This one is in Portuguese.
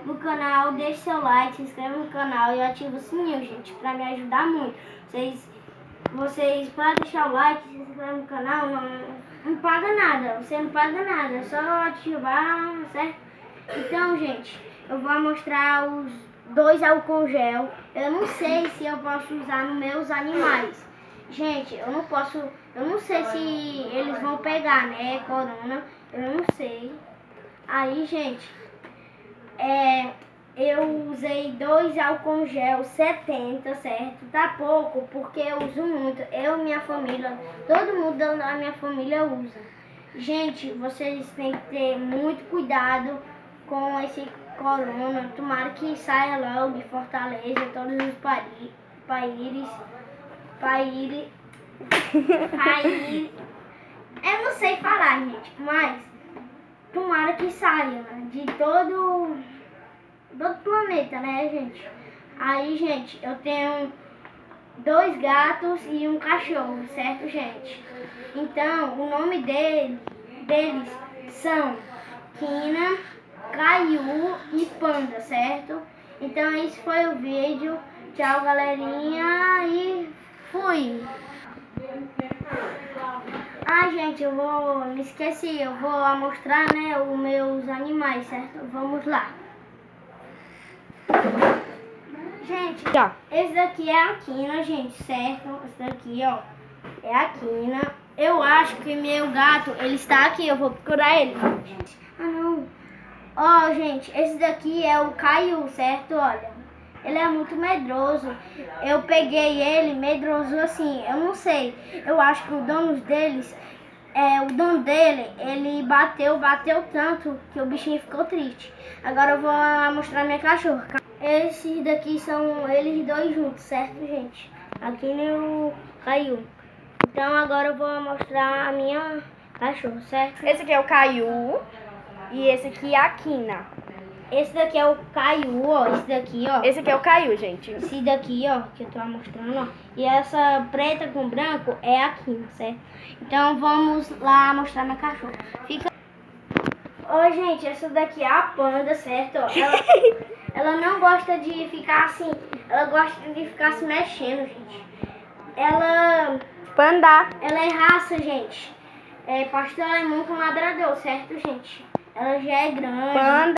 no canal, deixe seu like, se inscreva no canal e ativa o sininho, gente, pra me ajudar muito. Vocês para deixar o like, se inscrever no canal, não paga nada, você não paga nada, é só ativar, certo? Então, gente, eu vou mostrar os 2 álcool gel. Eu não sei se eu posso usar nos meus animais. Gente, eu não sei se eles vão pegar, né, corona, eu não sei. Aí, gente, eu usei 2 álcool gel 70, certo? Tá pouco, porque eu uso muito. Eu e minha família, todo mundo da minha família usa. Gente, vocês têm que ter muito cuidado com esse corona. Tomara que saia logo de Fortaleza, todos os países. Eu não sei falar, gente, mas tomara que saia de todo planeta, né, gente? Aí, gente, eu tenho 2 gatos e um cachorro, certo, gente? Então, o nome deles são Kina, Caio e Panda, certo? Então, esse foi o vídeo. Tchau, galerinha, e fui! Ah, gente, me esqueci, eu vou mostrar, né, os meus animais, certo? Vamos lá. Gente, esse daqui é a Kina, gente, certo? Esse daqui, ó, é a Kina. Eu acho que meu gato, ele está aqui, eu vou procurar ele. Ah, não. Ó, gente, esse daqui é o Caio, certo? Olha, ele é muito medroso. Eu peguei ele medroso assim, eu não sei. Eu acho que o dono dele, ele bateu tanto que o bichinho ficou triste. Agora eu vou mostrar minha cachorra. Esses daqui são eles 2 juntos, certo, gente? Aqui no Caio. Então agora eu vou mostrar a minha cachorra, certo? Esse aqui é o Caio e esse aqui é a Kina. Esse daqui é o Caio, ó. Esse daqui, ó. Esse aqui é o Caio, gente. Esse daqui, ó, que eu tô mostrando, ó. E essa preta com branco é a Kina, certo? Então vamos lá mostrar minha cachorra. Ó, gente, essa daqui é a Panda, certo? Ó, ela não gosta de ficar assim, ela gosta de ficar se mexendo, gente. Panda. Ela é raça, gente. É pastor alemão com ladrador, certo, gente? Ela já é grande. Panda.